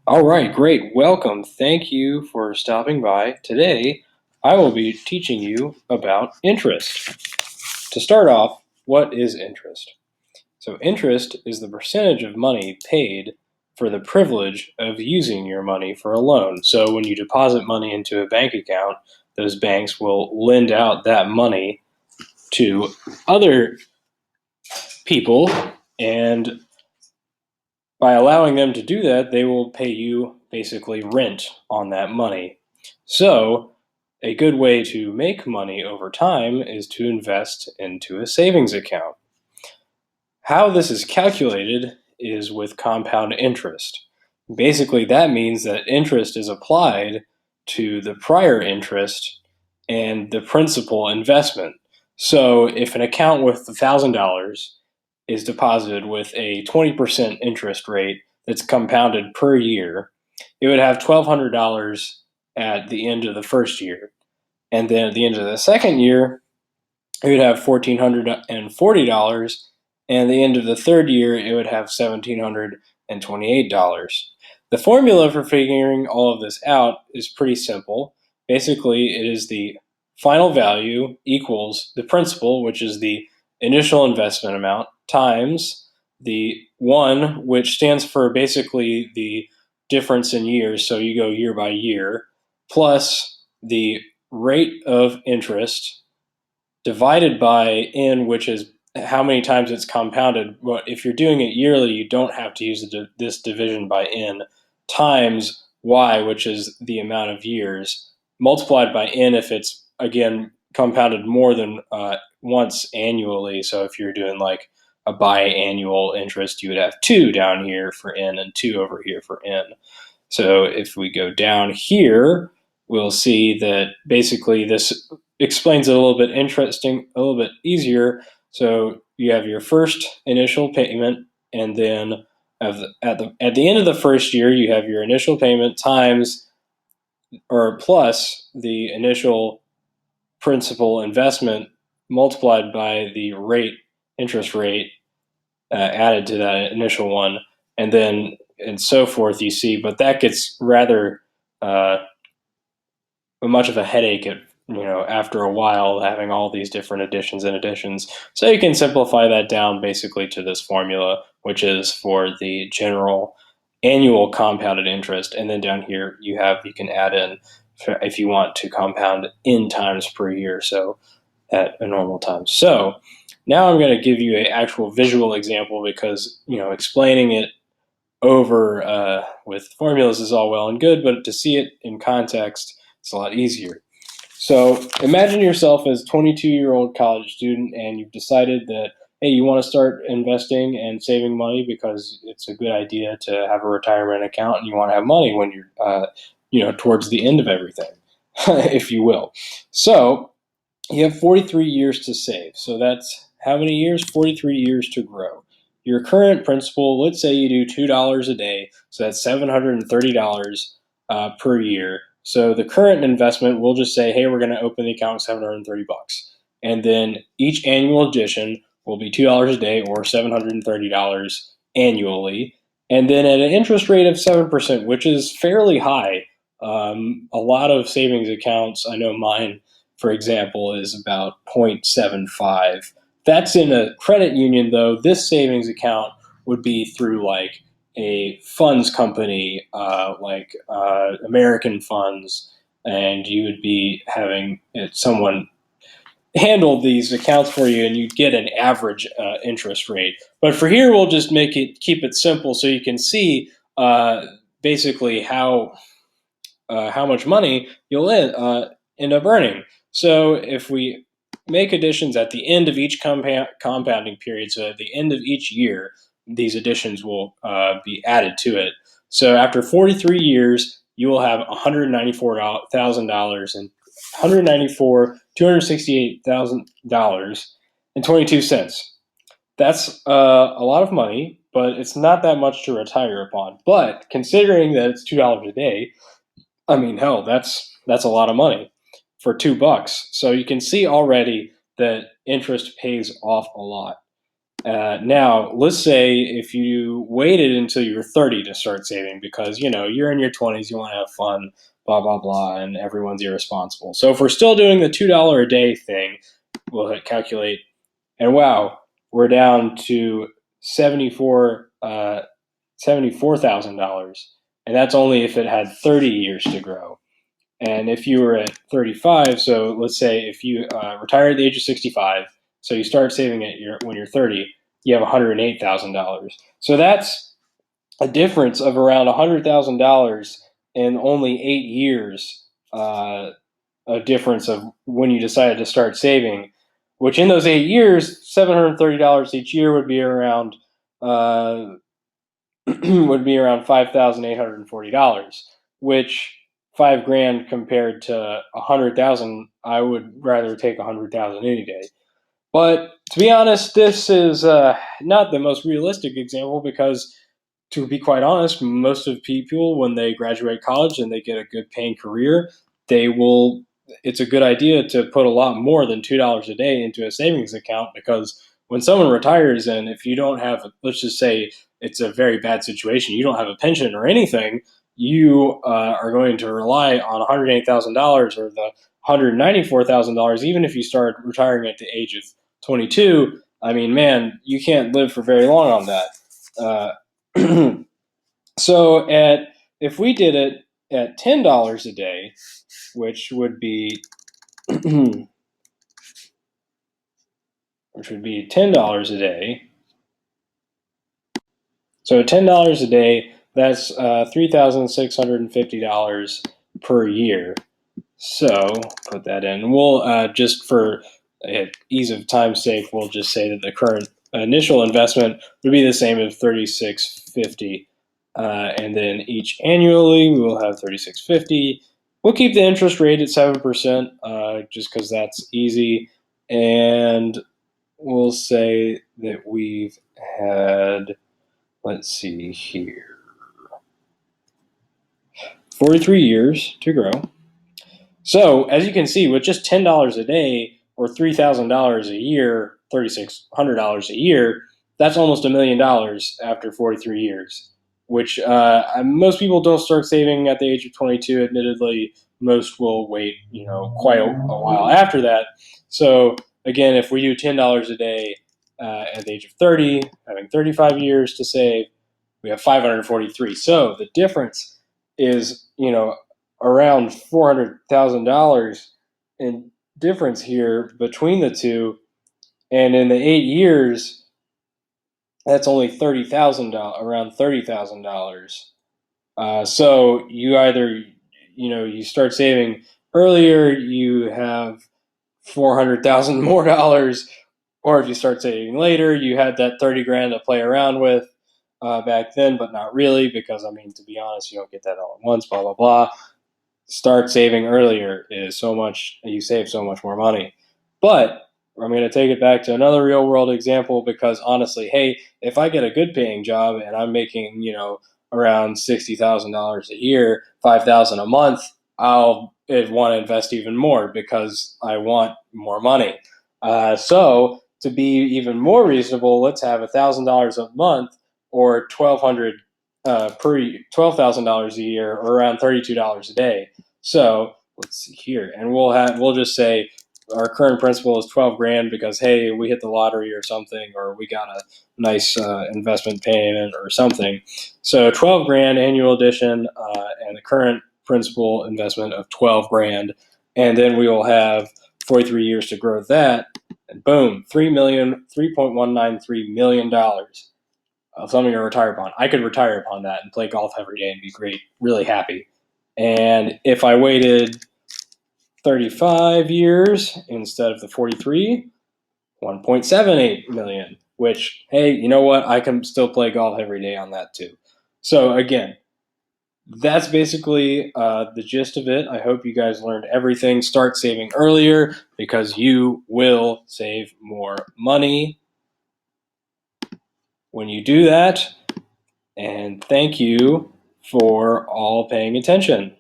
All right, great. Welcome. Thank you for stopping by. Today, I will be teaching you about interest. To start off, what is interest? So, interest is the percentage of money paid for the privilege of using your money for a loan. So, when you deposit money into a bank account, those banks will lend out that money to other people, and by allowing them to do that, they will pay you basically rent on that money. So, a good way to make money over time is to invest into a savings account. How this is calculated is with compound interest. Basically, that means that interest is applied to the prior interest and the principal investment. So, if an account with $1,000 is deposited with a 20% interest rate that's compounded per year, it would have $1,200 at the end of the first year. And then at the end of the second year, it would have $1,440. And at the end of the third year, it would have $1,728. The formula for figuring all of this out is pretty simple. Basically, it is the final value equals the principal, which is the initial investment amount, times the 1, which stands for basically the difference in years, so you go year by year, plus the rate of interest divided by n, which is how many times it's compounded. Well, if you're doing it yearly, you don't have to use this division by n, times y, which is the amount of years, multiplied by n if it's, again, compounded more than once annually. So if you're doing like a biannual interest, you would have 2 down here for n and 2 over here for n. So if we go down here, we'll see that basically this explains it a little bit interesting, a little bit easier. So you have your first initial payment, and then at the end of the first year, you have your initial payment times or plus the initial principal investment multiplied by the interest rate added to that initial one, and then and so forth. You see, but that gets rather uh, much of a headache after a while, having all these different additions and additions. So you can simplify that down basically to this formula, which is for the general annual compounded interest, and then down here you can add in if you want to compound in times per year, so at a normal time. So now I'm going to give you an actual visual example, because explaining it over with formulas is all well and good, but to see it in context, it's a lot easier. So imagine yourself as a 22-year-old college student, and you've decided that, hey, you want to start investing and saving money because it's a good idea to have a retirement account, and you want to have money when you're towards the end of everything, if you will. So you have 43 years to save. So that's how many years? 43 years to grow. Your current principal, let's say you do $2 a day, so that's $730 per year. So the current investment, we'll just say, hey, we're going to open the account with 730 bucks. And then each annual addition will be $2 a day or $730 annually. And then at an interest rate of 7%, which is fairly high. A lot of savings accounts, I know mine, for example, is about 0.75. That's in a credit union, though. This savings account would be through like a funds company, like American Funds, and you would be having someone handle these accounts for you, and you'd get an average interest rate. But for here, we'll just keep it simple, so you can see basically how much money you'll end up earning. So if we make additions at the end of each compounding period, so at the end of each year, these additions will be added to it. So after 43 years, you will have $194,000 and $268,000.22. That's a lot of money, but it's not that much to retire upon. But considering that it's $2 a day, I mean, hell, that's a lot of money for $2. So you can see already that interest pays off a lot. Now, let's say if you waited until you were 30 to start saving because, you're in your 20s, you want to have fun, blah, blah, blah, and everyone's irresponsible. So if we're still doing the $2 a day thing, we'll hit calculate, and wow, we're down to $74,000. And that's only if it had 30 years to grow. And if you were at 35, so let's say if you retire at the age of 65, so you start saving when you're 30, you have $108,000. So that's a difference of around $100,000 in only 8 years. A difference of when you decided to start saving, which in those 8 years, $730 each year would be around $5,840, which $5,000 compared to 100,000, I would rather take 100,000 any day. But to be honest, this is not the most realistic example because, to be quite honest, most of people when they graduate college and they get a good paying career, they will. It's a good idea to put a lot more than $2 a day into a savings account because when someone retires and if you don't have, let's just say it's a very bad situation, you don't have a pension or anything, you are going to rely on $108,000 or the $194,000, even if you start retiring at the age of 22. I mean, man, you can't live for very long on that. So if we did it at $10 a day, which would be $10 a day. So $10 a day, that's $3,650 per year. So put that in. We'll just for ease of time's sake, we'll just say that the current initial investment would be the same as 3650, and then each annually we will have 3650. We'll keep the interest rate at 7%, just because that's easy, and we'll say that we've had. Let's see here. 43 years to grow. So, as you can see, with just $10 a day or $3,000 a year, $3,600 a year, that's almost $1,000,000 after 43 years, which most people don't start saving at the age of 22. Admittedly, most will wait, quite a while after that. So, again, if we do $10 a day at the age of 30, having 35 years to save, we have 543. So the difference is, around $400,000 in difference here between the two, and in the 8 years, that's only $30,000, around $30,000. So you either, you start saving earlier, you have 400,000 more dollars, or if you start saving later, you had that 30 grand to play around with back then, but not really because, I mean, to be honest, you don't get that all at once, blah, blah, blah. Start saving earlier you save so much more money. But I'm going to take it back to another real world example because honestly, hey, if I get a good paying job and I'm making, around $60,000 a year, 5,000 a month, I'll want to invest even more because I want more money. So to be even more reasonable, let's have $1,000 a month or 1,200 $12,000 a year, or around $32 a day. So let's see here, and we'll just say our current principal is 12 grand because hey, we hit the lottery or something, or we got a nice investment payment or something. So 12 grand annual addition, and the current principal investment of 12 grand, and then we will have 43 years to grow that, and boom, $3.193 million. Something to retire upon. I could retire upon that and play golf every day and be great, really happy. And if I waited 35 years instead of the 43, 1.78 million, which, hey, you know what? I can still play golf every day on that too. So again, that's basically the gist of it. I hope you guys learned everything. Start saving earlier because you will save more money when you do that. And thank you for all paying attention.